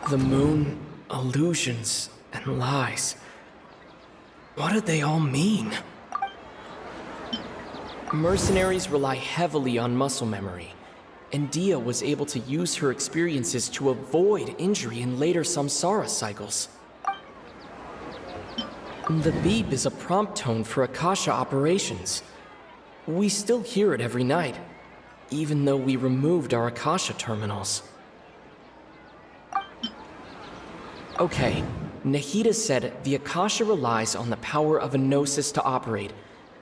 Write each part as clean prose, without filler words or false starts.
The moon, illusions, and lies. What do they all mean? Mercenaries rely heavily on muscle memory, and Dia was able to use her experiences to avoid injury in later samsara cycles. The beep is a prompt tone for Akasha operations. We still hear it every night, even though we removed our Akasha terminals. Okay, Nahida said the Akasha relies on the power of a gnosis to operate,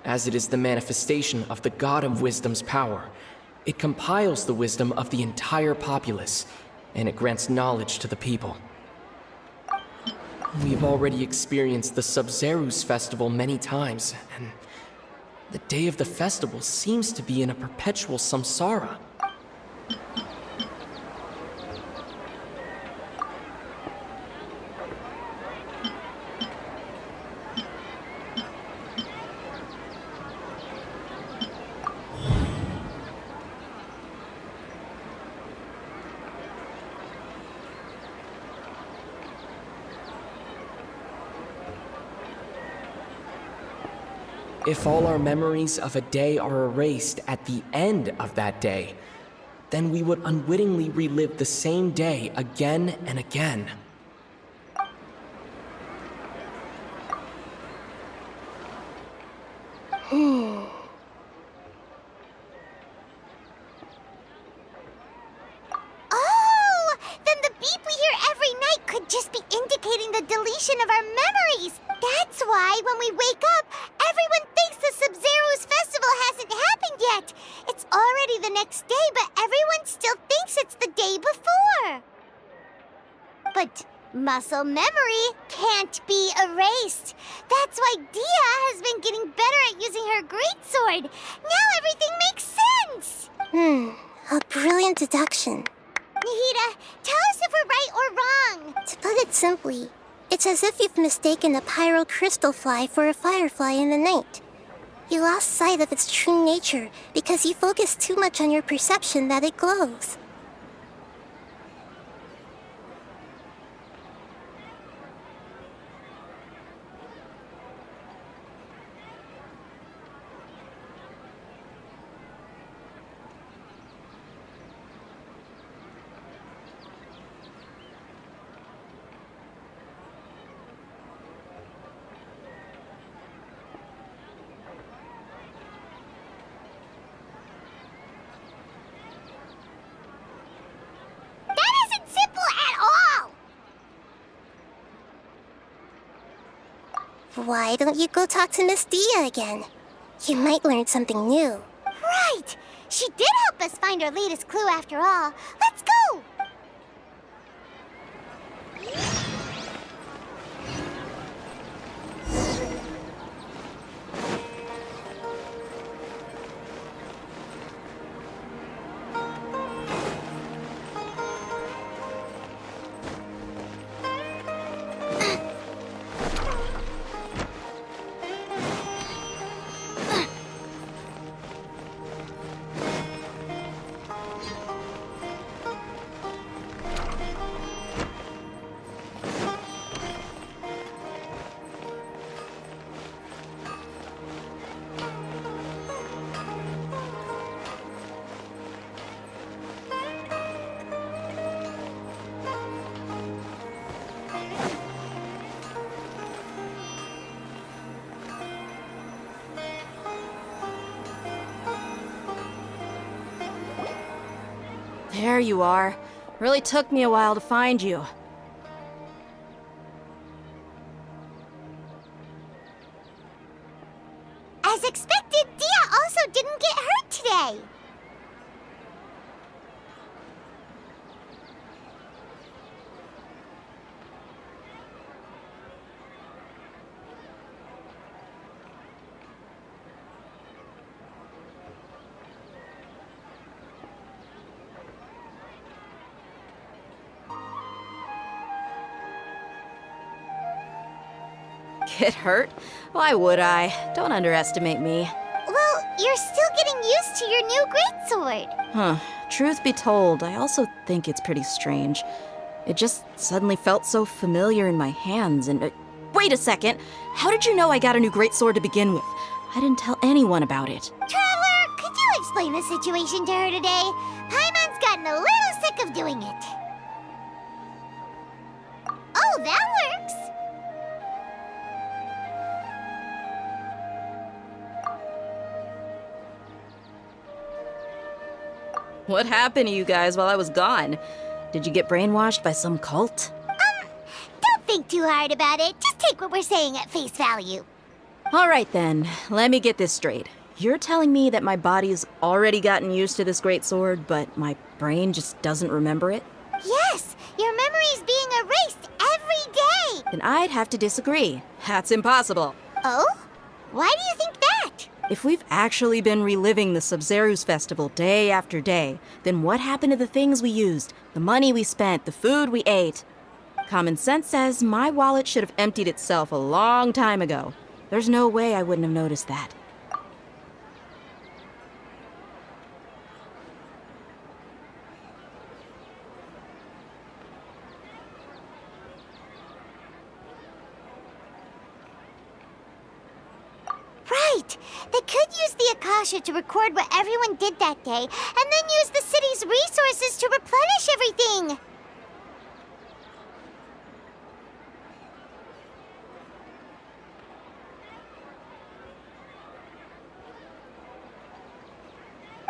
as it is the manifestation of the God of Wisdom's power. It compiles the wisdom of the entire populace, and it grants knowledge to the people. We've already experienced the Sub-Zerus festival many times, and the day of the festival seems to be in a perpetual samsara. If all our memories of a day are erased at the end of that day, then we would unwittingly relive the same day again and again. Oh! Then the beep we hear every night could just be indicating the deletion of our memories! That's why when we wake up, everyone thinks the Sub-Zero's festival hasn't happened yet. It's already the next day, but everyone still thinks it's the day before. But muscle memory can't be erased. That's why Dia has been getting better at using her greatsword. Now everything makes sense. A brilliant deduction. Nahida, tell us if we're right or wrong. To put it simply, it's as if you've mistaken a pyro crystal fly for a firefly in the night. You lost sight of its true nature because you focused too much on your perception that it glows. Why don't you go talk to Miss Dia again? You might learn something new. Right! She did help us find our latest clue after all. Let's go! There you are. Really took me a while to find you. As expected, Dia also didn't get hurt today. Get hurt? Why would I? Don't underestimate me. Well, you're still getting used to your new greatsword. Truth be told, I also think it's pretty strange. It just suddenly felt so familiar in my hands and... wait a second! How did you know I got a new greatsword to begin with? I didn't tell anyone about it. Traveler, could you explain the situation to her today? Paimon's gotten a little sick of doing it. Oh, that works! What happened to you guys while I was gone? Did you get brainwashed by some cult? Don't think too hard about it. Just take what we're saying at face value. All right then, let me get this straight. You're telling me that my body's already gotten used to this greatsword, but my brain just doesn't remember it? Yes, your memory's being erased every day. Then I'd have to disagree. That's impossible. Oh? Why do you think that? If we've actually been reliving the Sub-Zeru's festival day after day, then what happened to the things we used, the money we spent, the food we ate? Common sense says my wallet should have emptied itself a long time ago. There's no way I wouldn't have noticed that. Right! They could use the Akasha to record what everyone did that day, and then use the city's resources to replenish everything!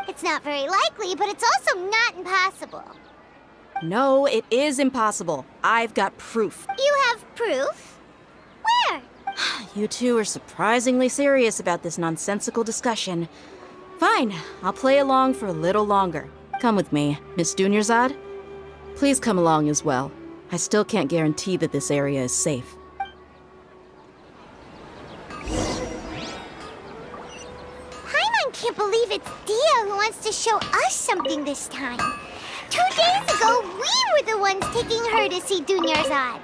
It's not very likely, but it's also not impossible. No, it is impossible. I've got proof. You have proof? Where? You two are surprisingly serious about this nonsensical discussion. Fine, I'll play along for a little longer. Come with me, Miss Dunyarzad. Please come along as well. I still can't guarantee that this area is safe. Paimon can't believe it's Dia who wants to show us something this time. 2 days ago, we were the ones taking her to see Dunyarzad.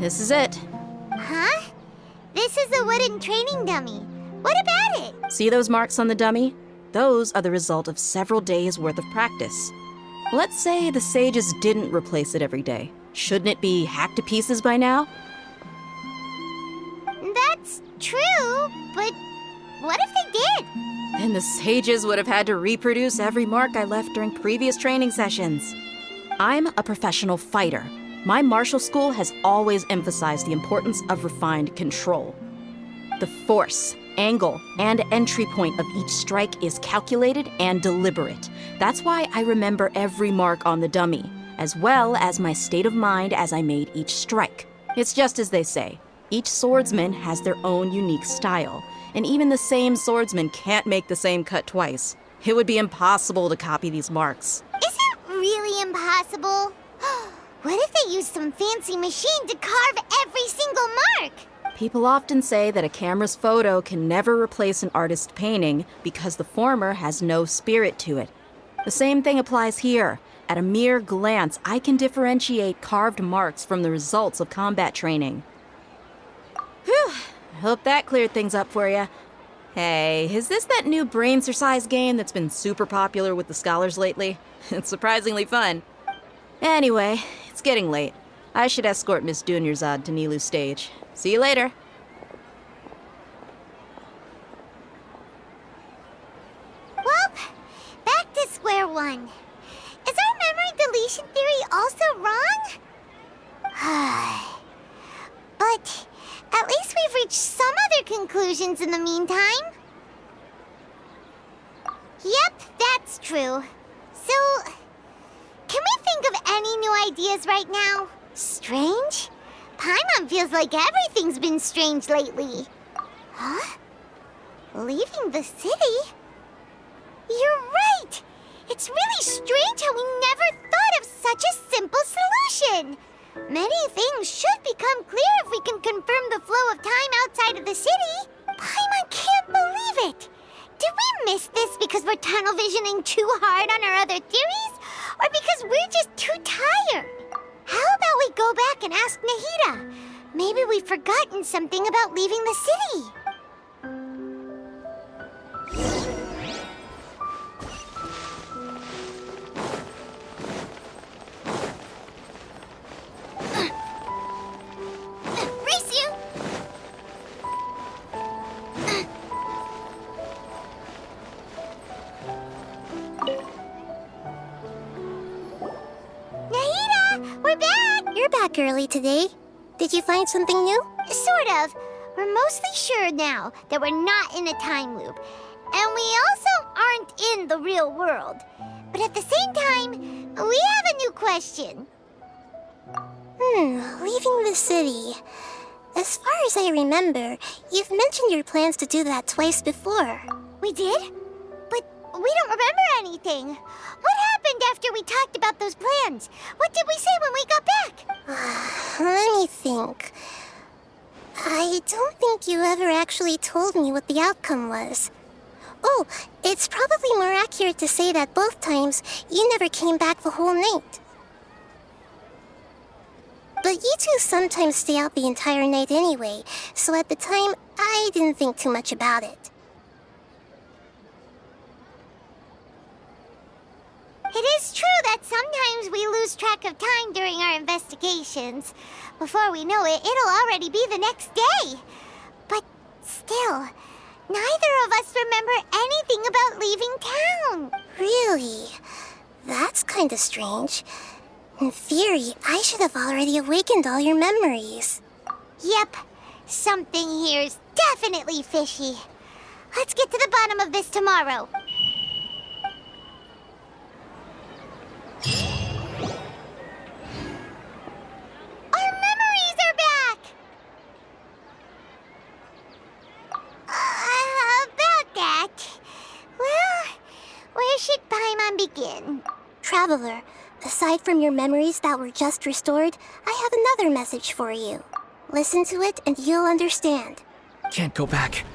This is it. Huh? This is a wooden training dummy. What about it? See those marks on the dummy? Those are the result of several days' worth of practice. Let's say the sages didn't replace it every day. Shouldn't it be hacked to pieces by now? That's true, but what if they did? Then the sages would have had to reproduce every mark I left during previous training sessions. I'm a professional fighter. My martial school has always emphasized the importance of refined control. The force, angle, and entry point of each strike is calculated and deliberate. That's why I remember every mark on the dummy, as well as my state of mind as I made each strike. It's just as they say, each swordsman has their own unique style, and even the same swordsman can't make the same cut twice. It would be impossible to copy these marks. Is it really impossible? What if they used some fancy machine to carve every single mark? People often say that a camera's photo can never replace an artist's painting because the former has no spirit to it. The same thing applies here. At a mere glance, I can differentiate carved marks from the results of combat training. Whew, I hope that cleared things up for you. Hey, is this that new brain exercise game that's been super popular with the scholars lately? It's surprisingly fun. Anyway, it's getting late. I should escort Miss Dunyarzad to Nilu's stage. See you later. Well, back to square one. Is our memory deletion theory also wrong? But at least we've reached some other conclusions in the meantime. Yep, that's true. So, can we think of any new ideas right now? Strange? Paimon feels like everything's been strange lately. Huh? Leaving the city? You're right! It's really strange how we never thought of such a simple solution! Many things should become clear if we can confirm the flow of time outside of the city. Paimon can't believe it. Did we miss this because we're tunnel visioning too hard on our other theories? Or because we're just too tired? How about we go back and ask Nahida? Maybe we've forgotten something about leaving the city. Race you! Nahida, we're back! You're back early today. Did you find something new? Sort of. We're mostly sure now that we're not in a time loop. And we also aren't in the real world. But at the same time, we have a new question. Leaving the city. As far as I remember, you've mentioned your plans to do that twice before. We did? But we don't remember anything. What happened after we talked about those plans? What did we say when we got back? Let me think. I don't think you ever actually told me what the outcome was. Oh, it's probably more accurate to say that both times you never came back the whole night. But you two sometimes stay out the entire night anyway, so at the time, I didn't think too much about it. It is true that sometimes we lose track of time during our investigations. Before we know it, it'll already be the next day. But still, neither of us remember anything about leaving town. Really? That's kinda strange. In theory, I should have already awakened all your memories. Yep, something here's definitely fishy. Let's get to the bottom of this tomorrow. Our memories are back! About that. Well, where should Paimon begin? Traveler, aside from your memories that were just restored, I have another message for you. Listen to it and you'll understand. Can't go back.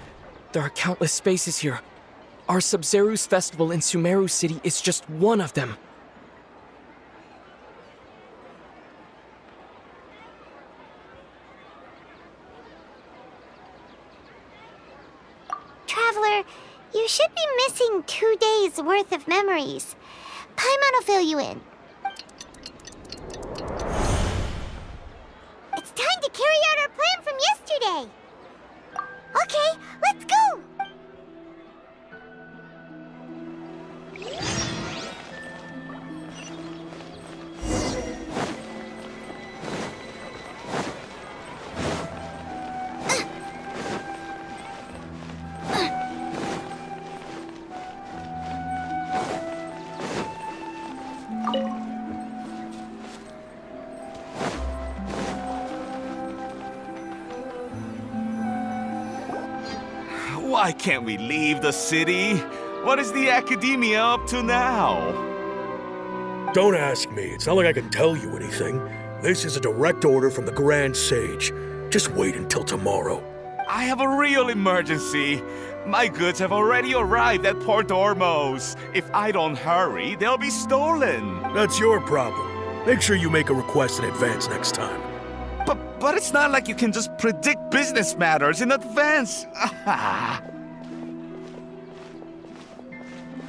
There are countless spaces here. Our Sub-Zeru's festival in Sumeru City is just one of them. Traveler, you should be missing 2 days' worth of memories. Paimon will fill you in. It's time to carry out our plan from yesterday. Okay, let's go! Why can't we leave the city? What is the academia up to now? Don't ask me. It's not like I can tell you anything. This is a direct order from the Grand Sage. Just wait until tomorrow. I have a real emergency. My goods have already arrived at Port Ormos. If I don't hurry, they'll be stolen. That's your problem. Make sure you make a request in advance next time. But it's not like you can just predict business matters in advance.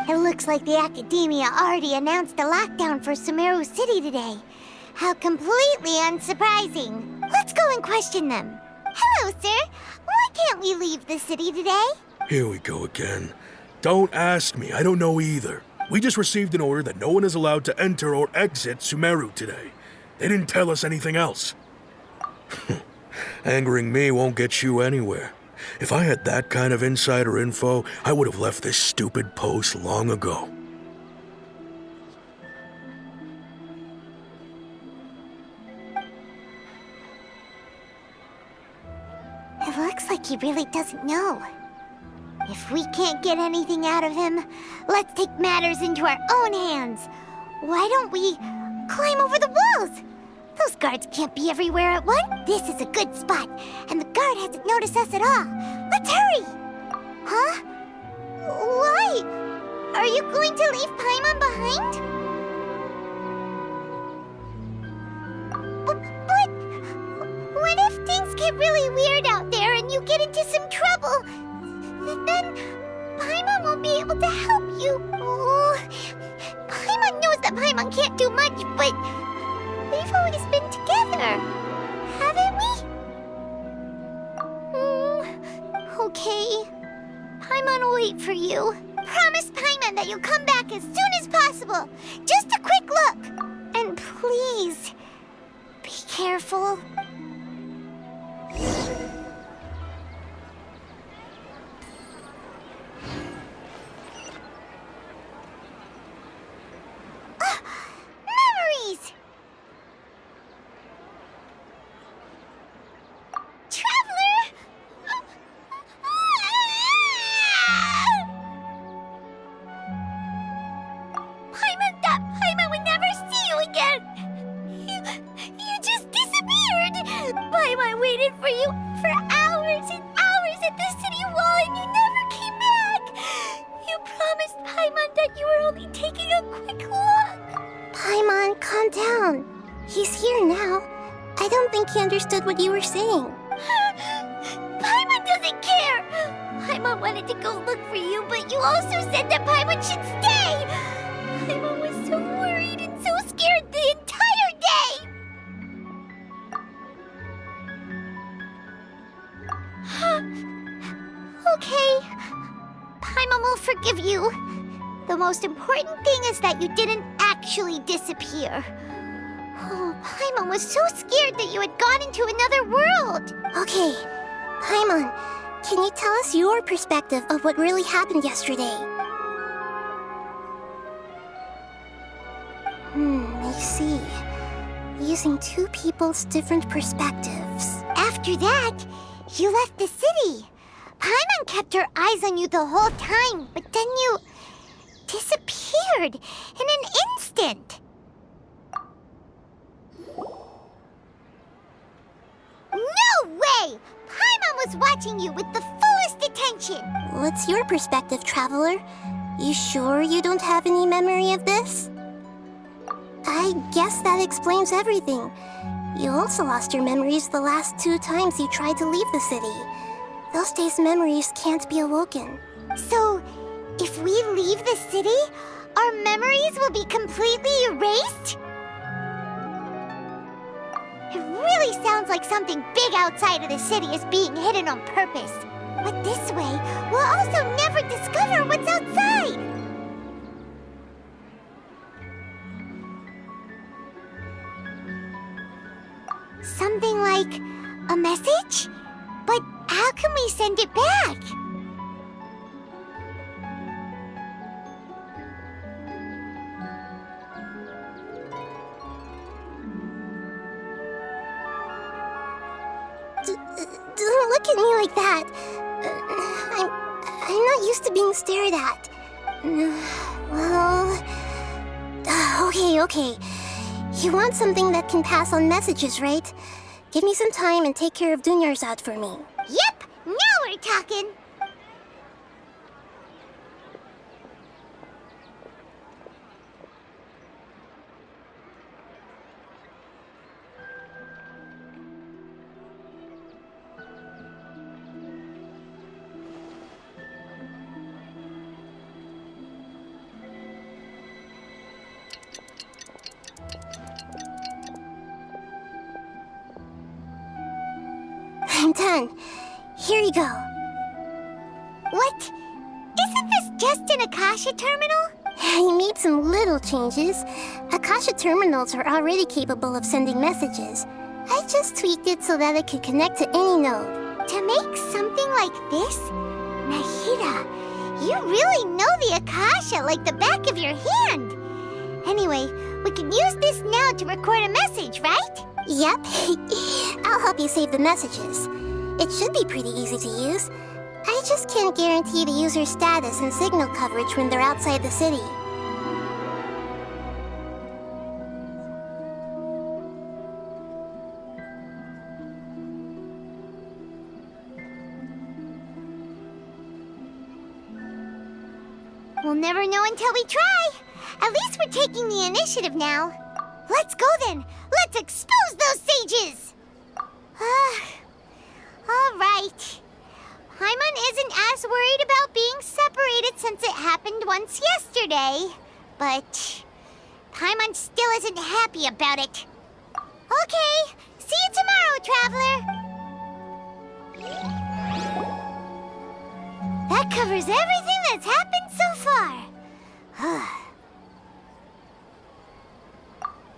It looks like the Academia already announced a lockdown for Sumeru City today. How completely unsurprising. Let's go and question them. Hello, sir. Why can't we leave the city today? Here we go again. Don't ask me. I don't know either. We just received an order that no one is allowed to enter or exit Sumeru today. They didn't tell us anything else. Angering me won't get you anywhere. If I had that kind of insider info, I would have left this stupid post long ago. It looks like he really doesn't know. If we can't get anything out of him, let's take matters into our own hands. Why don't we climb over the walls? Those guards can't be everywhere at once. This is a good spot, and the guard hasn't noticed us at all. Let's hurry! Huh? Why? Are you going to leave Paimon behind? But what if things get really weird out there and you get into some trouble? Then Paimon won't be able to help you. Oh, Paimon knows that Paimon can't do much, but we've always been together, haven't we? Okay. Paimon will wait for you. Promise Paimon that you'll come back as soon as possible. Just a quick look. And please, be careful. Memories! Traveler! Paimon thought Paimon would never see you again! You just disappeared! Paimon waited for you for hours and hours at the city wall and you never came back! You promised Paimon that you were only taking a quick look! Paimon, calm down. He's here now. I don't think he understood what you were saying. Paimon doesn't care! Paimon wanted to go look for you, but you also said that Paimon should stay! Paimon was so worried and so scared the entire day! Okay. Paimon will forgive you. The most important thing is that you didn't actually disappear. Oh, Paimon was so scared that you had gone into another world! Okay, Paimon, can you tell us your perspective of what really happened yesterday? I see. Using two people's different perspectives. After that, you left the city. Paimon kept her eyes on you the whole time, but then you disappeared in an instant. No way! Paimon was watching you with the fullest attention. What's your perspective, Traveler? You sure you don't have any memory of this? I guess that explains everything. You also lost your memories the last 2 times you tried to leave the city. Those days' memories can't be awoken. So, if we leave the city, our memories will be completely erased? It really sounds like something big outside of the city is being hidden on purpose. But this way, we'll also never discover what's outside. Something like a message? But how can we send it back? Don't look at me like that. I'm not used to being stared at. Well... Okay. You want something that can pass on messages, right? Give me some time and take care of Dunyarzad for me. Yep, now we're talking. I'm done. Here you go. What? Isn't this just an Akasha terminal? I made some little changes. Akasha terminals are already capable of sending messages. I just tweaked it so that it could connect to any node. To make something like this? Nahida, you really know the Akasha like the back of your hand. Anyway, we can use this now to record a message, right? Yep. I'll help you save the messages. It should be pretty easy to use. I just can't guarantee the user's status and signal coverage when they're outside the city. We'll never know until we try. At least we're taking the initiative now. Let's go then. Let's expose those sages. All right. Paimon isn't as worried about being separated since it happened once yesterday. But Paimon still isn't happy about it. Okay, see you tomorrow, Traveler. That covers everything that's happened so far.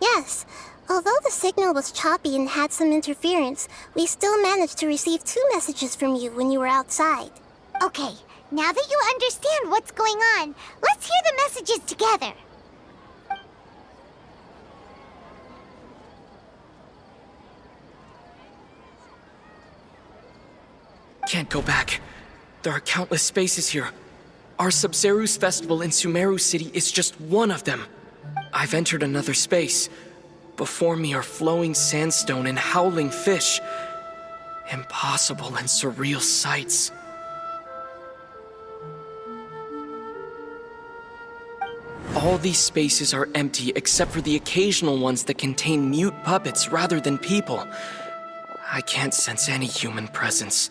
Yes, although the signal was choppy and had some interference, we still managed to receive 2 messages from you when you were outside. Okay, now that you understand what's going on, let's hear the messages together. Can't go back. There are countless spaces here. Our Sub-Zeru's festival in Sumeru City is just one of them. I've entered another space. Before me are flowing sandstone and howling fish. Impossible and surreal sights. All these spaces are empty except for the occasional ones that contain mute puppets rather than people. I can't sense any human presence.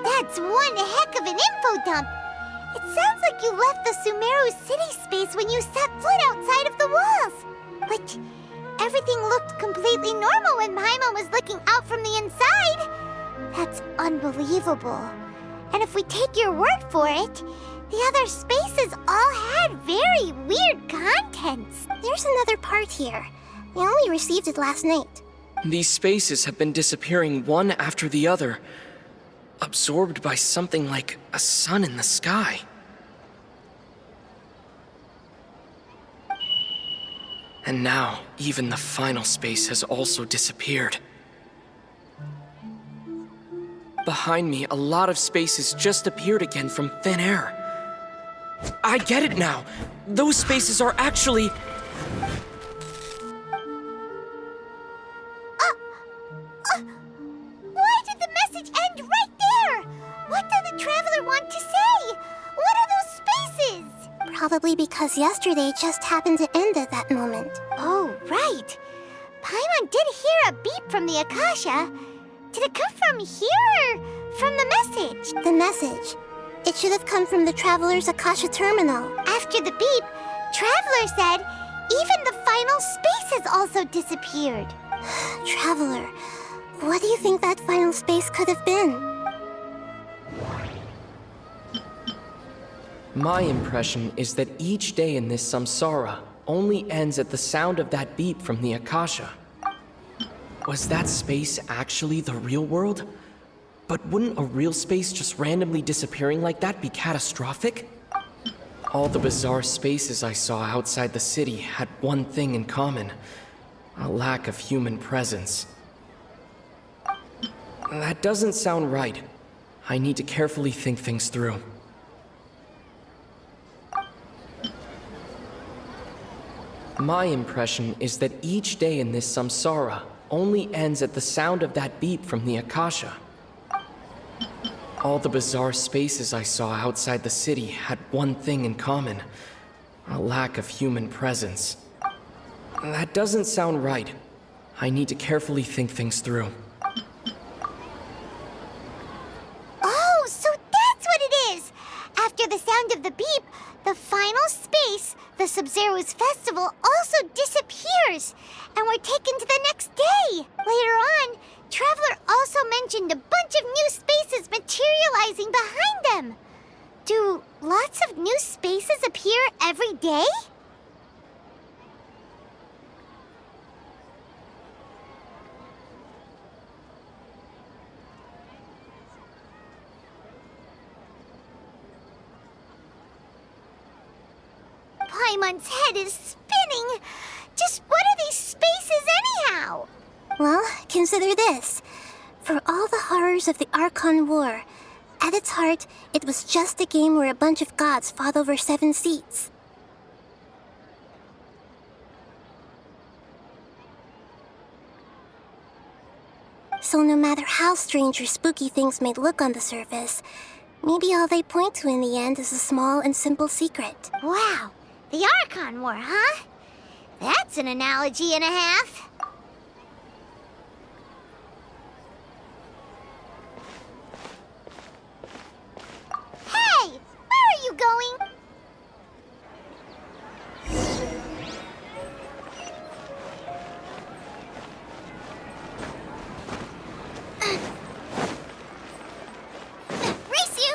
That's one heck of an info dump. It sounds like you left the Sumeru city space when you set foot outside of the walls. But everything looked completely normal when Paimon was looking out from the inside. That's unbelievable. And if we take your word for it, the other spaces all had very weird contents. There's another part here. We only received it last night. These spaces have been disappearing one after the other, absorbed by something like a sun in the sky. And now, even the final space has also disappeared. Behind me, a lot of spaces just appeared again from thin air. I get it now! Those spaces are actually... Why did the message end right there? What did the Traveler want to say? What are those spaces? Probably because yesterday just happened to end at that moment. Oh, right. Paimon did hear a beep from the Akasha. Did it come from here or from the message? The message. It should have come from the Traveler's Akasha terminal. After the beep, Traveler said even the final space has also disappeared. Traveler, what do you think that final space could have been? My impression is that each day in this samsara only ends at the sound of that beep from the Akasha. Was that space actually the real world? But wouldn't a real space just randomly disappearing like that be catastrophic? All the bizarre spaces I saw outside the city had one thing in common: a lack of human presence. That doesn't sound right. I need to carefully think things through. My impression is that each day in this samsara only ends at the sound of that beep from the Akasha. All the bizarre spaces I saw outside the city had one thing in common: a lack of human presence. That doesn't sound right. I need to carefully think things through. Oh, so that's what it is! After the sound of the beep, the final space, the Sub-Zeru's festival, also disappears, and we're taken to the next day. Later on, Traveler also mentioned a bunch of new spaces materializing behind them. Do lots of new spaces appear every day? Paimon's head is spinning. Just what are these spaces anyhow? Well, consider this. For all the horrors of the Archon War, at its heart, it was just a game where a bunch of gods fought over 7 seats. So no matter how strange or spooky things may look on the surface, maybe all they point to in the end is a small and simple secret. Wow, the Archon War, huh? That's an analogy and a half. Hey, where are you going? Race you!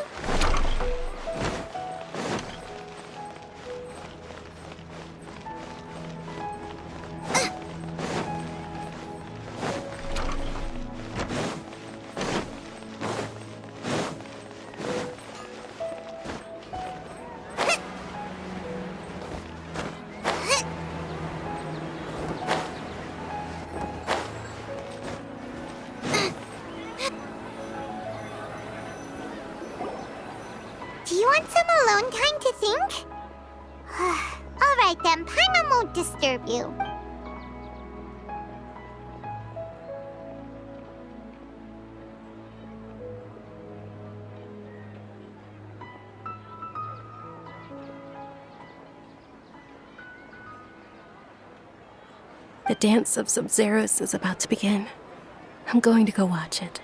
Do you want some alone time to think? All right then, Paimon won't disturb you. The dance of Sub-Zeros is about to begin. I'm going to go watch it.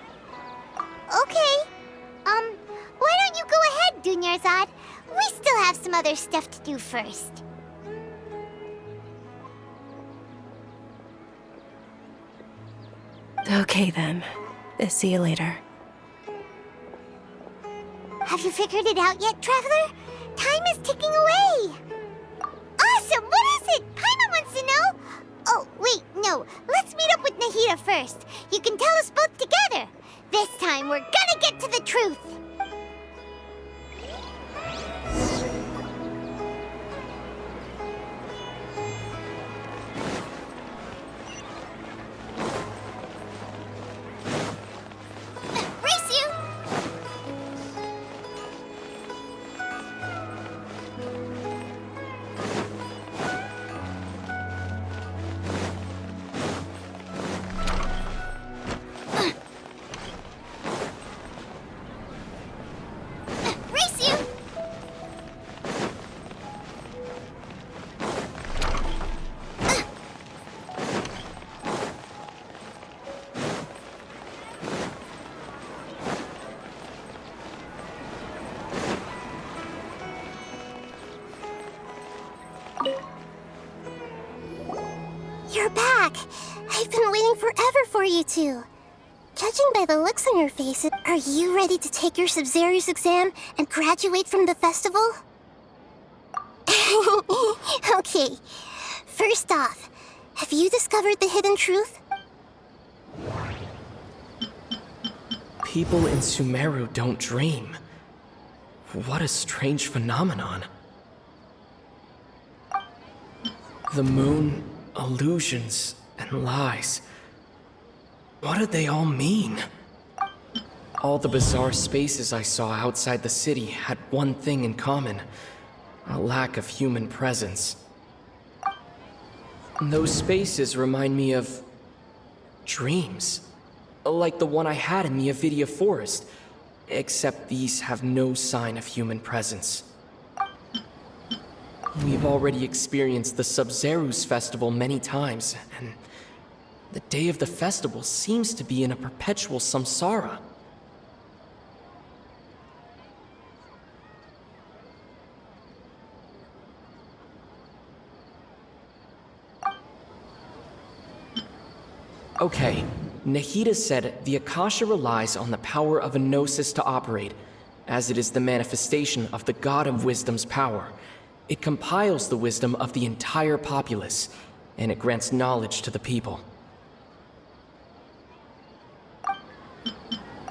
Okay. Why don't you go ahead, Dunyarzad? We still have some other stuff to do first. Okay then. See you later. Have you figured it out yet, Traveler? Time is ticking away. Awesome! What is it? Paimon wants to know. Oh, wait, no. Let's meet up with Nahida first. You can tell us both together. This time, we're gonna get to the truth. Race you! Race you! You're back! I've been waiting forever for you two. Judging by the looks on your faces, are you ready to take your Sub-Zero's exam and graduate from the festival? Okay, first off, have you discovered the hidden truth? People in Sumeru don't dream. What a strange phenomenon. The moon, illusions, and lies. What do they all mean? All the bizarre spaces I saw outside the city had one thing in common: a lack of human presence. Those spaces remind me of dreams, like the one I had in the Avidia Forest, except these have no sign of human presence. We've already experienced the Sub-Zero's festival many times, and the day of the festival seems to be in a perpetual samsara. Okay, Nahida said the Akasha relies on the power of a gnosis to operate, as it is the manifestation of the God of Wisdom's power. It compiles the wisdom of the entire populace, and it grants knowledge to the people.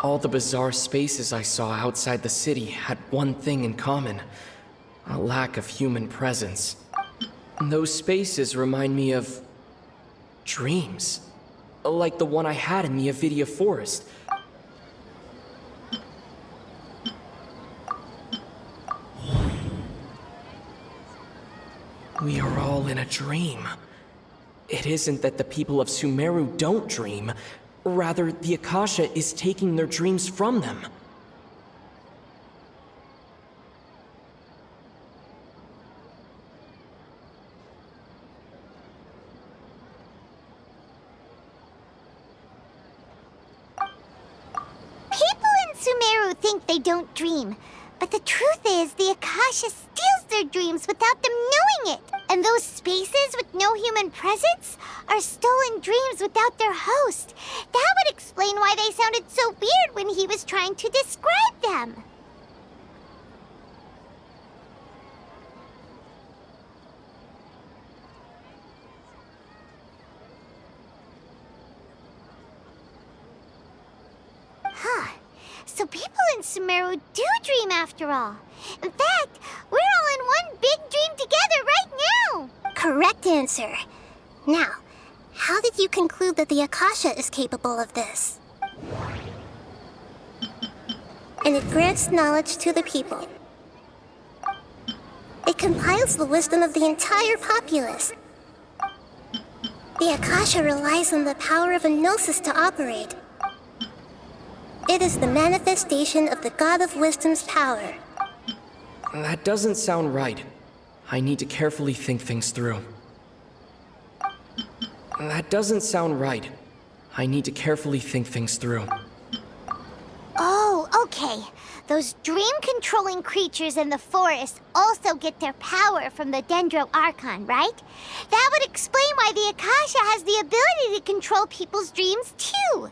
All the bizarre spaces I saw outside the city had one thing in common: a lack of human presence. Those spaces remind me of dreams, like the one I had in the Avidia Forest. We are all in a dream. It isn't that the people of Sumeru don't dream, Rather, the Akasha is taking their dreams from them. People in Sumeru think they don't dream, but the truth is the Akasha steals their dreams without them knowing it. And those spaces with no human presence are stolen dreams without their host. That would explain why they sounded so weird when he was trying to describe them. Huh. So people in Sumeru do dream after all. In fact, we're all in one big dream together right now. Correct answer. Now, how did you conclude that the Akasha is capable of this? And it grants knowledge to the people. It compiles the wisdom of the entire populace. The Akasha relies on the power of a gnosis to operate. It is the manifestation of the God of Wisdom's power. That doesn't sound right. I need to carefully think things through. That doesn't sound right. I need to carefully think things through. Oh, okay. Those dream-controlling creatures in the forest also get their power from the Dendro Archon, right? That would explain why the Akasha has the ability to control people's dreams, too.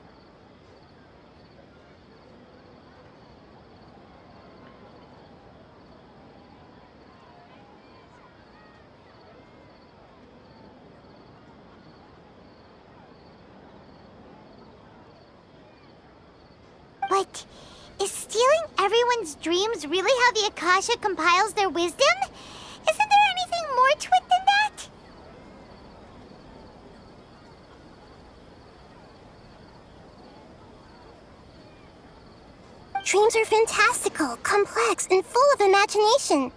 But is stealing everyone's dreams really how the Akasha compiles their wisdom? Isn't there anything more to it than that? Dreams are fantastical, complex, and full of imagination.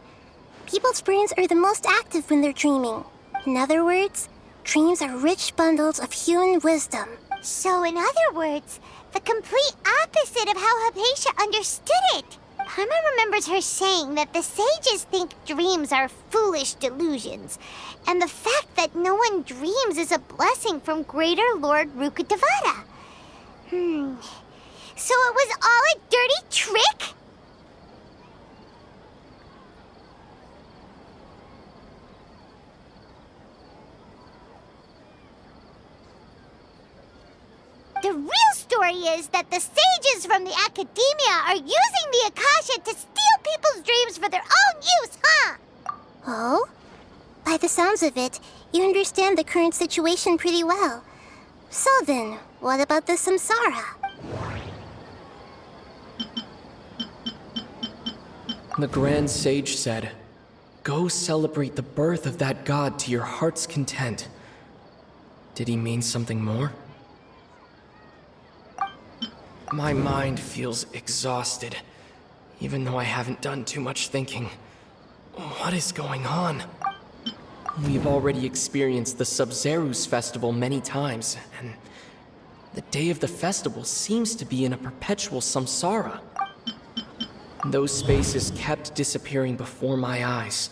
People's brains are the most active when they're dreaming. In other words, dreams are rich bundles of human wisdom. So, in other words, the complete opposite of how Hypatia understood it. Paimon remembers her saying that the sages think dreams are foolish delusions, and the fact that no one dreams is a blessing from Greater Lord Rukkhadevata. So it was all a dirty trick? The real story is that the sages from the academia are using the Akasha to steal people's dreams for their own use, huh? Oh? By the sounds of it, you understand the current situation pretty well. So then, what about the samsara? The Grand Sage said, "Go celebrate the birth of that god to your heart's content." Did he mean something more? My mind feels exhausted, even though I haven't done too much thinking. What is going on? We've already experienced the Sub-Zerus festival many times, and the day of the festival seems to be in a perpetual samsara. Those spaces kept disappearing before my eyes.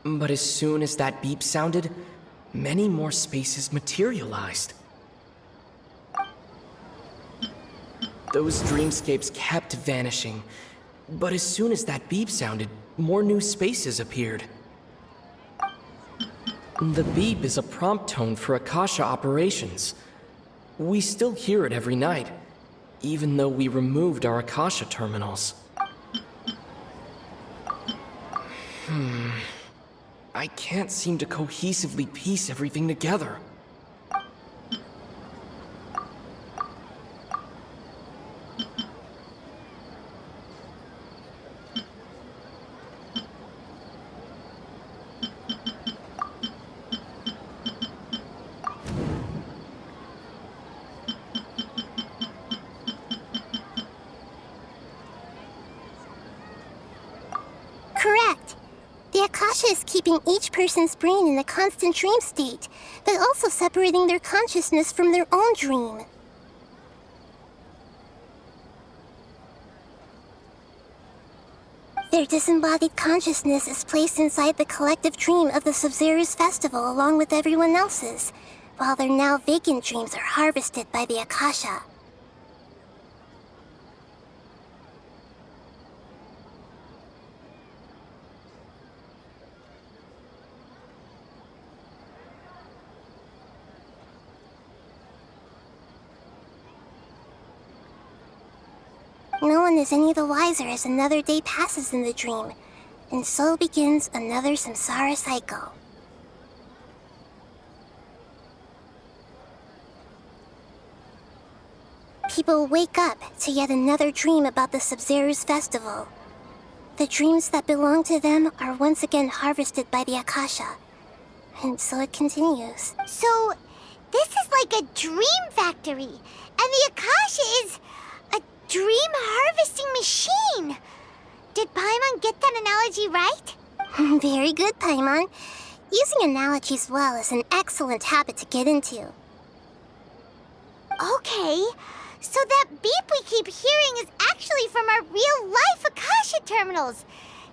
But as soon as that beep sounded, many more spaces materialized. Those dreamscapes kept vanishing, but as soon as that beep sounded, more new spaces appeared. The beep is a prompt tone for Akasha operations. We still hear it every night, even though we removed our Akasha terminals. I can't seem to cohesively piece everything together. Correct. The Akasha is keeping each person's brain in a constant dream state, but also separating their consciousness from their own dream. Their disembodied consciousness is placed inside the collective dream of the Sub-Zero's festival along with everyone else's, while their now vacant dreams are harvested by the Akasha. No one is any the wiser as another day passes in the dream, and so begins another samsara cycle. People wake up to yet another dream about the Sub-Zero's festival. The dreams that belong to them are once again harvested by the Akasha, and so it continues. So, this is like a dream factory, and the Akasha is a dream harvesting machine. Did Paimon get that analogy right? Very good, Paimon. Using analogies well is an excellent habit to get into. Okay, so that beep we keep hearing is actually from our real-life Akasha terminals.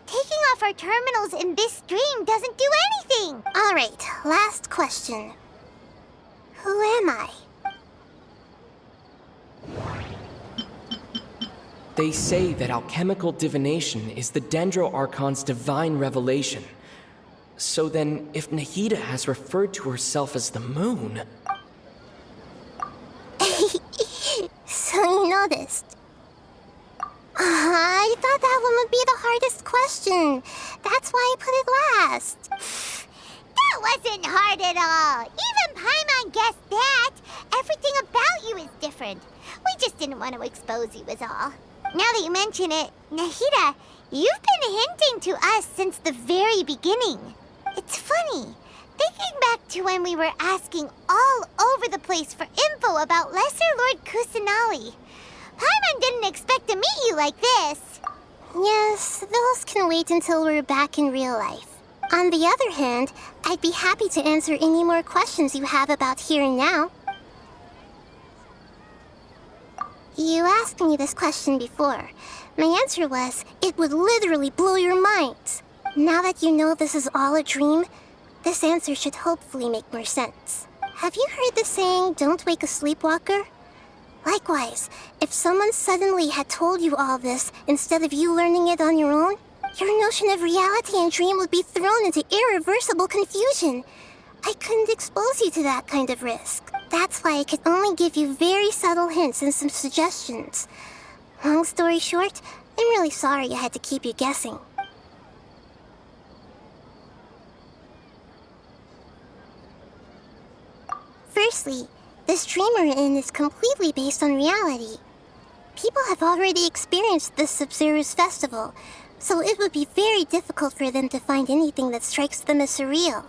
Taking off our terminals in this dream doesn't do anything. All right, last question. Who am I? They say that alchemical divination is the Dendro Archon's divine revelation. So then, if Nahida has referred to herself as the moon... So you noticed. I thought that one would be the hardest question. That's why I put it last. That wasn't hard at all. Even Paimon guessed that. Everything about you is different. We just didn't want to expose you is all. Now that you mention it, Nahida, you've been hinting to us since the very beginning. It's funny. Thinking back to when we were asking all over the place for info about Lesser Lord Kusanali. Paimon didn't expect to meet you like this. Yes, those can wait until we're back in real life. On the other hand, I'd be happy to answer any more questions you have about here and now. You asked me this question before. My answer was, it would literally blow your minds. Now that you know this is all a dream, this answer should hopefully make more sense. Have you heard the saying, don't wake a sleepwalker? Likewise, if someone suddenly had told you all this instead of you learning it on your own, your notion of reality and dream would be thrown into irreversible confusion. I couldn't expose you to that kind of risk. That's why I could only give you very subtle hints and some suggestions. Long story short, I'm really sorry I had to keep you guessing. Firstly, this dream we're in is completely based on reality. People have already experienced this Sub-Zero's festival, so it would be very difficult for them to find anything that strikes them as surreal.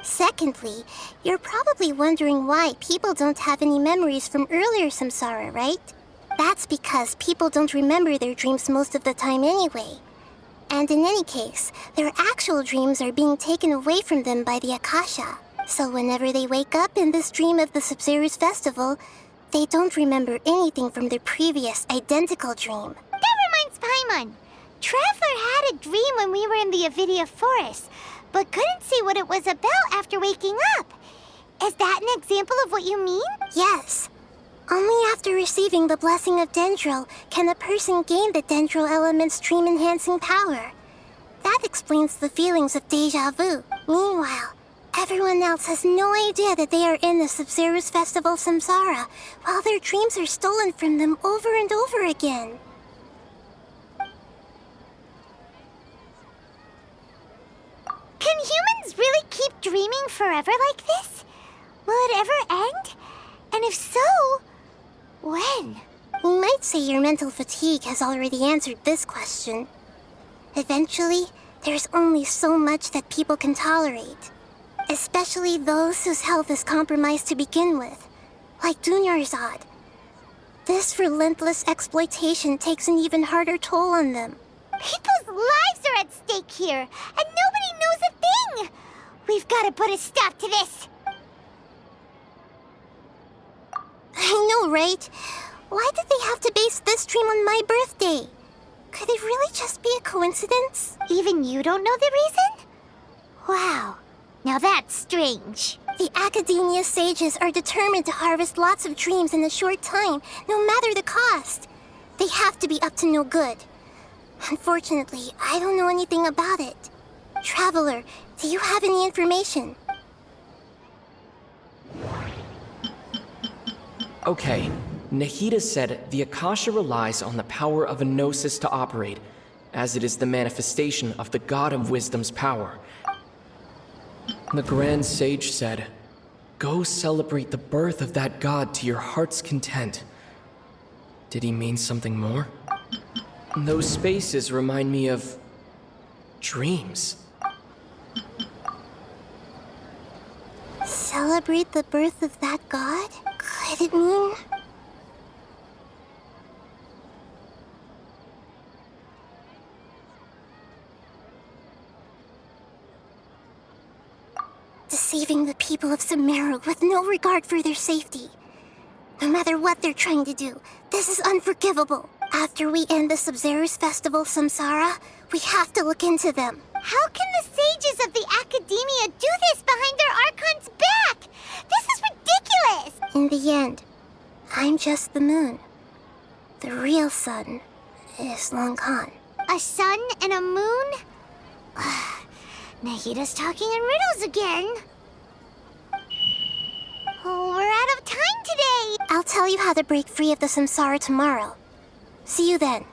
Secondly, you're probably wondering why people don't have any memories from earlier samsara, right? That's because people don't remember their dreams most of the time anyway. And in any case, their actual dreams are being taken away from them by the Akasha. So whenever they wake up in this dream of the Sub-Zero's festival, they don't remember anything from their previous identical dream. That reminds Paimon. Traveler had a dream when we were in the Avidia forest, but couldn't see what it was about after waking up. Is that an example of what you mean? Yes. Only after receiving the blessing of Dendro can a person gain the Dendro element's dream-enhancing power. That explains the feelings of Dejà-vu. Meanwhile, everyone else has no idea that they are in the Sub-Zero's festival samsara, while their dreams are stolen from them over and over again. Can humans really keep dreaming forever like this? Will it ever end? And if so, when? You might say your mental fatigue has already answered this question. Eventually, there's only so much that people can tolerate. Especially those whose health is compromised to begin with, like Dunyarzad. This relentless exploitation takes an even harder toll on them. People's lives are at stake here, and nobody knows a thing! We've got to put a stop to this! I know, right? Why did they have to base this dream on my birthday? Could it really just be a coincidence? Even you don't know the reason? Wow. Now that's strange. The Academia sages are determined to harvest lots of dreams in a short time, no matter the cost. They have to be up to no good. Unfortunately, I don't know anything about it. Traveler, do you have any information? Okay, Nahida said the Akasha relies on the power of a gnosis to operate, as it is the manifestation of the God of Wisdom's power. The Grand Sage said, "Go celebrate the birth of that God to your heart's content." Did he mean something more? Those spaces remind me of dreams. Celebrate the birth of that god? Could it mean... deceiving the people of Sumeru with no regard for their safety. No matter what they're trying to do, this is unforgivable. After we end the Sub-Zero's festival, Samsara, we have to look into them. How can the sages of the Academia do this behind their Archon's back? This is ridiculous! In the end, I'm just the moon. The real sun is long gone. A sun and a moon? Nahida's talking in riddles again. Oh, we're out of time today! I'll tell you how to break free of the Samsara tomorrow. See you then.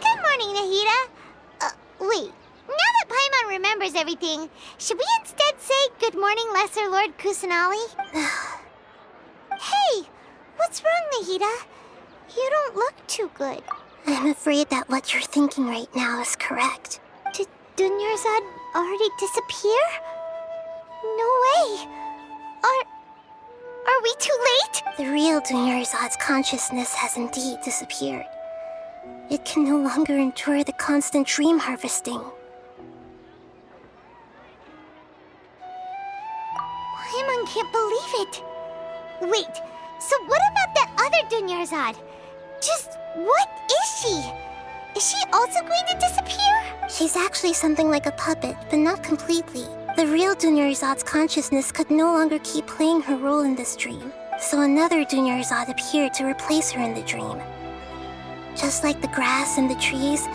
Good morning, Nahida. Wait. Now that Paimon remembers everything, should we instead say good morning, Lesser Lord Kusanali? Hey! What's wrong, Nahida? You don't look too good. I'm afraid that what you're thinking right now is correct. Did Dunyarzad already disappear? No way! Are we too late? The real Dunyarzad's consciousness has indeed disappeared. It can no longer endure the constant dream harvesting. Paimon can't believe it. Wait, so what about that other Dunyarzad? Just what is she? Is she also going to disappear? She's actually something like a puppet, but not completely. The real Dunyarzad's consciousness could no longer keep playing her role in this dream, so another Dunyarzad appeared to replace her in the dream. Just like the grass and the trees,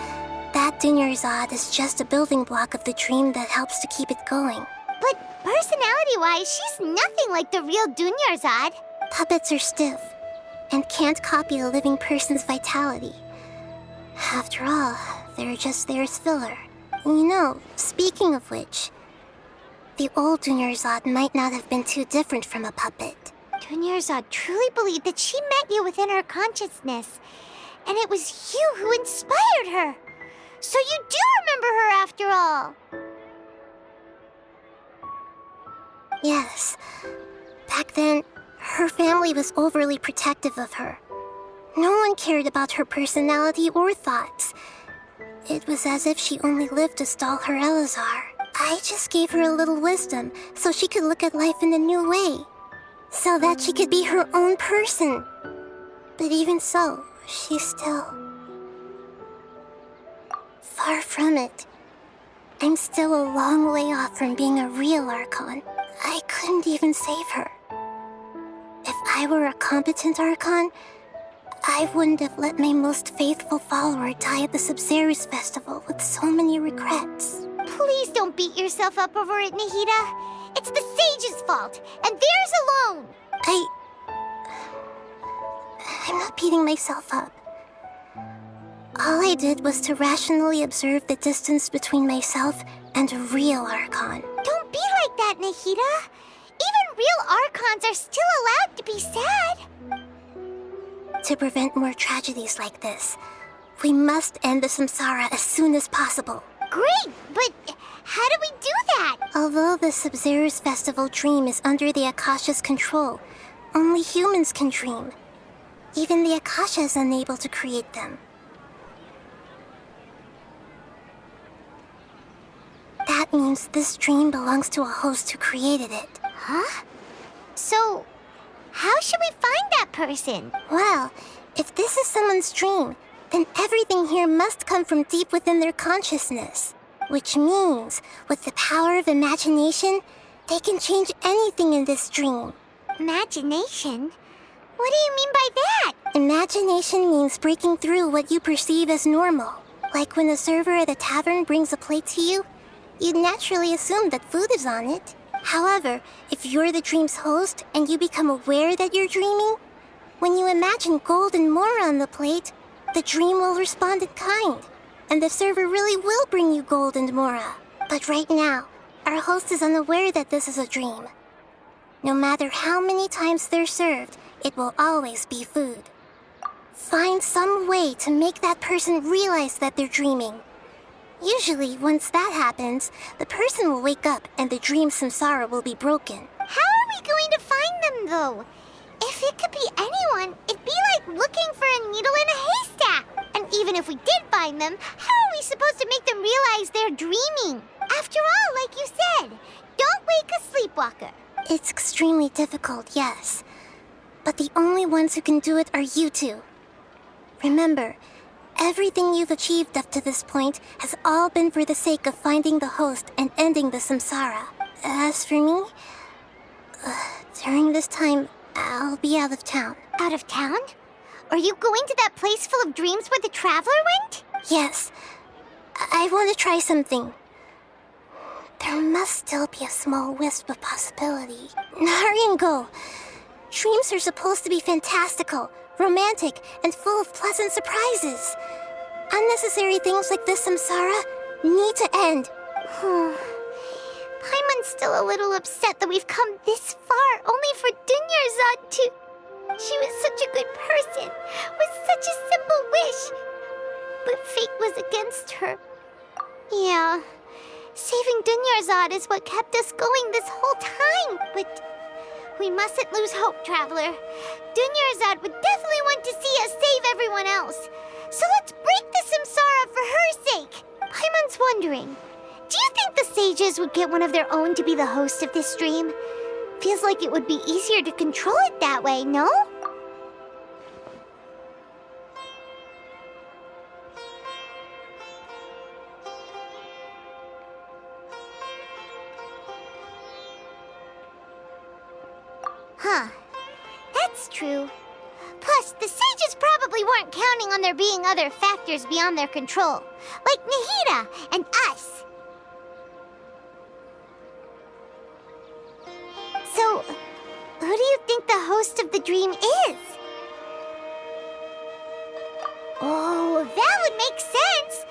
that Dunyarzad is just a building block of the dream that helps to keep it going. But personality-wise, she's nothing like the real Dunyarzad. Puppets are stiff and can't copy a living person's vitality. After all, they're just there as filler. You know, speaking of which, the old Dunyarzad might not have been too different from a puppet. Dunyarzad truly believed that she met you within her consciousness, and it was you who inspired her. So you do remember her after all. Yes. Back then, her family was overly protective of her. No one cared about her personality or thoughts. It was as if she only lived to stall her Elazar. I just gave her a little wisdom so she could look at life in a new way. So that she could be her own person. But even so, she's still... far from it. I'm still a long way off from being a real Archon. I couldn't even save her. If I were a competent Archon, I wouldn't have let my most faithful follower die at the Sub-Zero's festival with so many regrets. Please don't beat yourself up over it, Nahida. It's the sage's fault, and theirs alone. I'm not beating myself up. All I did was to rationally observe the distance between myself and a real Archon. Don't be like that, Nahida. Even real Archons are still allowed to be sad. To prevent more tragedies like this, we must end the Samsara as soon as possible. Great, but how do we do that? Although the Sub-Zero's festival dream is under the Akasha's control, only humans can dream. Even the Akasha is unable to create them. That means this dream belongs to a host who created it. Huh? So, how should we find that person? Well, if this is someone's dream, then everything here must come from deep within their consciousness. Which means, with the power of imagination, they can change anything in this dream. Imagination? What do you mean by that? Imagination means breaking through what you perceive as normal. Like when the server at a tavern brings a plate to you, you'd naturally assume that food is on it. However, if you're the dream's host and you become aware that you're dreaming, when you imagine gold and more on the plate, the dream will respond in kind, and the server really will bring you gold and mora. But right now, our host is unaware that this is a dream. No matter how many times they're served, it will always be food. Find some way to make that person realize that they're dreaming. Usually, once that happens, the person will wake up and the dream samsara will be broken. How are we going to find them, though? If it could be anyone, it'd be like looking for a needle in a haystack. And even if we did find them, how are we supposed to make them realize they're dreaming? After all, like you said, don't wake a sleepwalker. It's extremely difficult, yes. But the only ones who can do it are you two. Remember, everything you've achieved up to this point has all been for the sake of finding the host and ending the samsara. As for me, during this time, I'll be out of town. Out of town? Are you going to that place full of dreams where the traveler went? Yes. I want to try something. There must still be a small wisp of possibility. Hurry and go. Dreams are supposed to be fantastical, romantic, and full of pleasant surprises. Unnecessary things like this samsara need to end. Paimon's still a little upset that we've come this far only for Dunyarzad to... She was such a good person, with such a simple wish. But fate was against her. Yeah, saving Dunyarzad is what kept us going this whole time, but... We mustn't lose hope, Traveler. Dunyarzad would definitely want to see us save everyone else. So let's break the samsara for her sake. Paimon's wondering, do you think the sages would get one of their own to be the host of this dream? Feels like it would be easier to control it that way, no? Huh. That's true. Plus, the sages probably weren't counting on there being other factors beyond their control, like Nahida and us. So, who do you think the host of the dream is? Oh, that would make sense.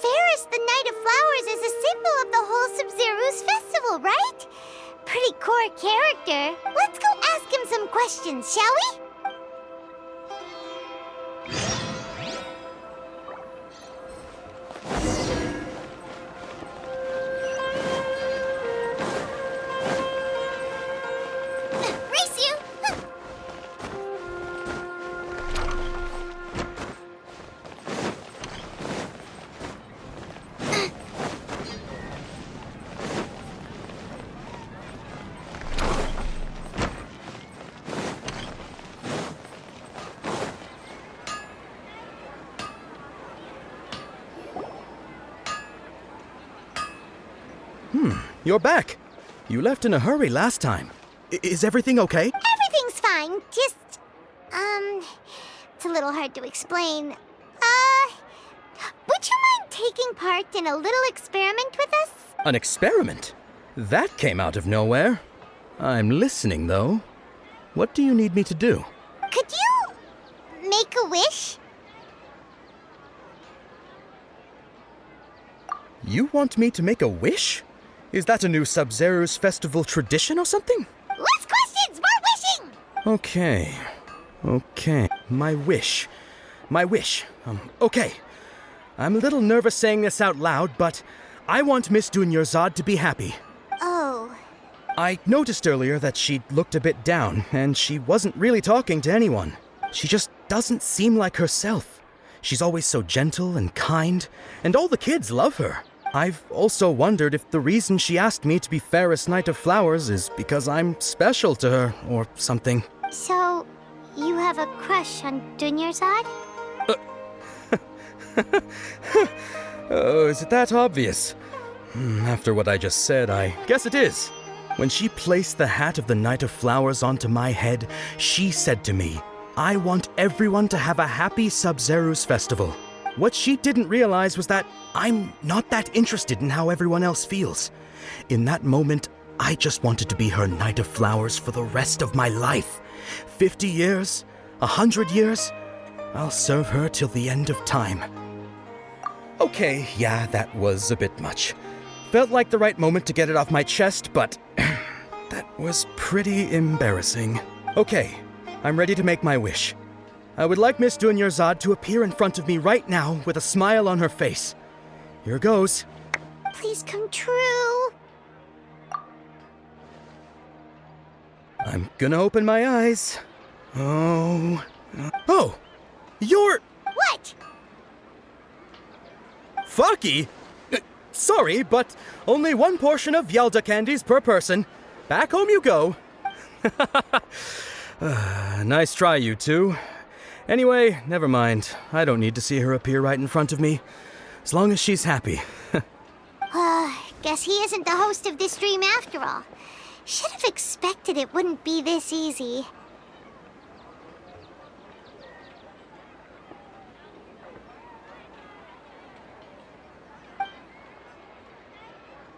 Ferris, the Knight of Flowers, is a symbol of the whole Sub-Zero's festival, right? Pretty core character. Let's go ask him some questions, shall we? Race you! You're back. You left in a hurry last time. Is everything okay? Everything's fine. Just, it's a little hard to explain. Would you mind taking part in a little experiment with us? An experiment? That came out of nowhere. I'm listening, though. What do you need me to do? Could you make a wish? You want me to make a wish? Is that a new Sub-Zero's festival tradition or something? Less questions, more wishing! Okay. My wish. Okay. I'm a little nervous saying this out loud, but I want Miss Dunyarzad to be happy. Oh. I noticed earlier that she looked a bit down, and she wasn't really talking to anyone. She just doesn't seem like herself. She's always so gentle and kind, and all the kids love her. I've also wondered if the reason she asked me to be Fairest Knight of Flowers is because I'm special to her or something. So, you have a crush on Dunyarzad? Oh, is it that obvious? After what I just said, I guess it is. When she placed the hat of the Knight of Flowers onto my head, she said to me, "I want everyone to have a happy Sub-Zero's festival." What she didn't realize was that I'm not that interested in how everyone else feels. In that moment, I just wanted to be her Knight of Flowers for the rest of my life. 50 years? 100 years? I'll serve her till the end of time. Okay, yeah, that was a bit much. Felt like the right moment to get it off my chest, but that was pretty embarrassing. Okay, I'm ready to make my wish. I would like Miss Dunyarzad to appear in front of me right now with a smile on her face. Here goes. Please come true. I'm gonna open my eyes. Oh, you're... What? Fucky? Sorry, but only one portion of Yelda candies per person. Back home you go. Nice try, you two. Anyway, never mind. I don't need to see her appear right in front of me. As long as she's happy. Guess he isn't the host of this dream after all. Should have expected it wouldn't be this easy.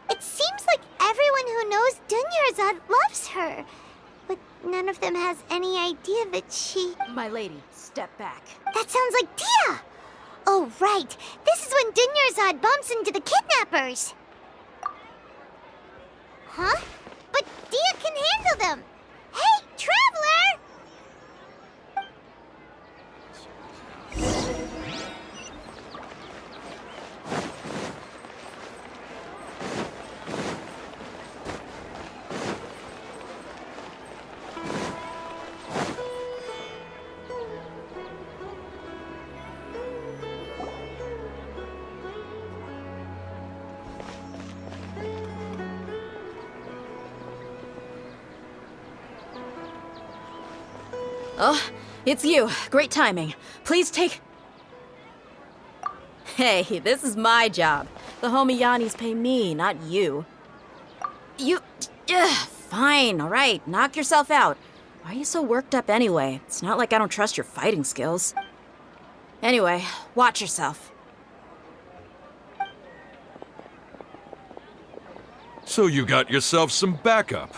It seems like everyone who knows Dunyarzad loves her. But none of them has any idea that she... My lady, step back. That sounds like Dia! Oh, right. This is when Dunyarzad bumps into the kidnappers. Huh? But Dia can handle them. Hey, Traveler! Oh, it's you. Great timing. Please take... Hey, this is my job. The homie Yannis pay me, not you. You... fine, all right. Knock yourself out. Why are you so worked up anyway? It's not like I don't trust your fighting skills. Anyway, watch yourself. So you got yourself some backup.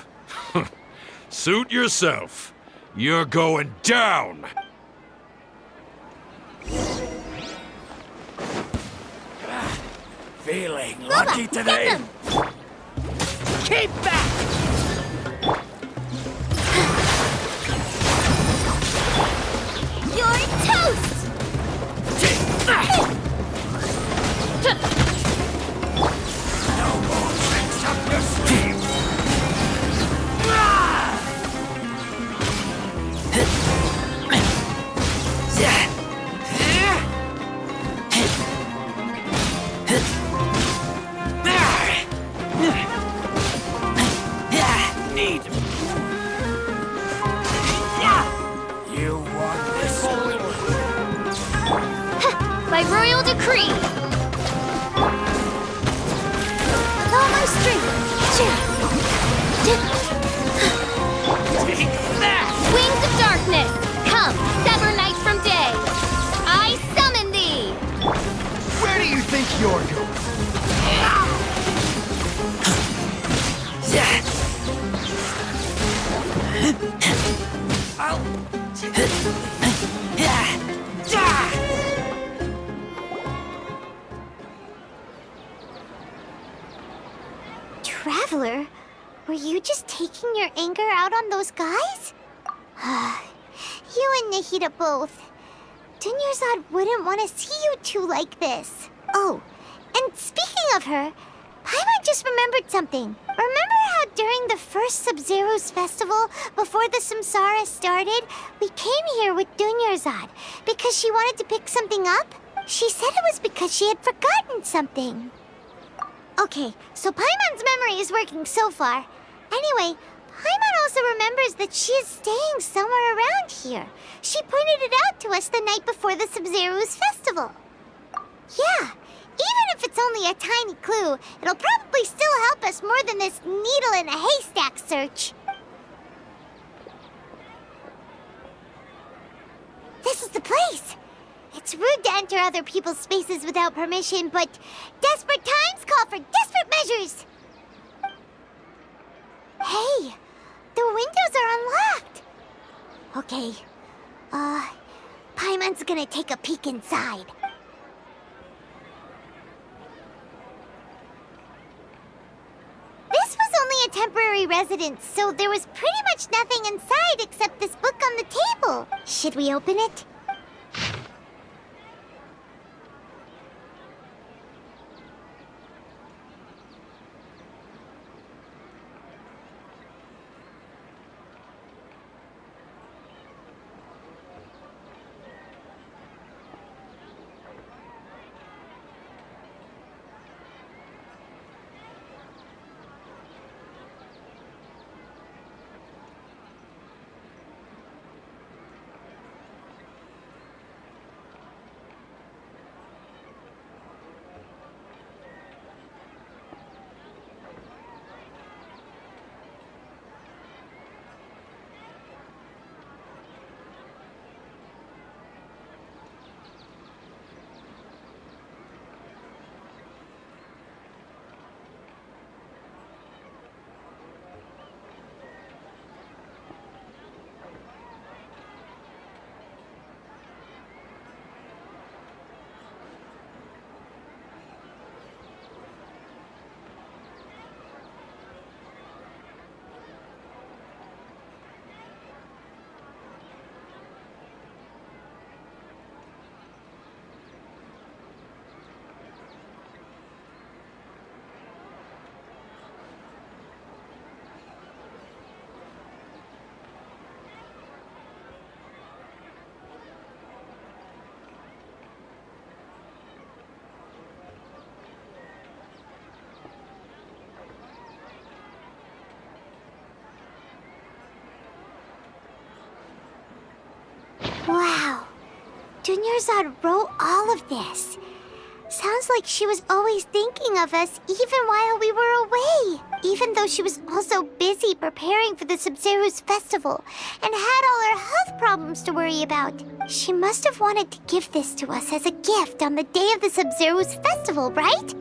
Suit yourself. You're going down! Feeling lucky today? Keep back! You're toast! No more tricks up your sleeve! Need you want this? By royal decree! With all my strength! Take that! Wings of darkness! Come, sever night from day! I summon thee! Where do you think you're going? Traveler, were you just taking your anger out on those guys? You and Nahida both. Dunyarzad wouldn't want to see you two like this. Oh, and speaking of her, Paimon just remembered something. Remember how during the first Sub-Zero's festival, before the Samsara started, we came here with Dunyarzad because she wanted to pick something up? She said it was because she had forgotten something. Okay, so Paimon's memory is working so far. Anyway, Paimon also remembers that she is staying somewhere around here. She pointed it out to us the night before the Sub-Zero's festival. Yeah, even if it's only a tiny clue, it'll probably still help us more than this needle in a haystack search. This is the place. It's rude to enter other people's spaces without permission, but desperate times call for desperate measures. Hey, the windows are unlocked. Okay, Paimon's gonna take a peek inside. This was only a temporary residence, so there was pretty much nothing inside except this book on the table. Should we open it? Wow. Dunyarzad wrote all of this. Sounds like she was always thinking of us even while we were away. Even though she was also busy preparing for the Sub-Zero's festival and had all her health problems to worry about. She must have wanted to give this to us as a gift on the day of the Sub-Zero's festival, right?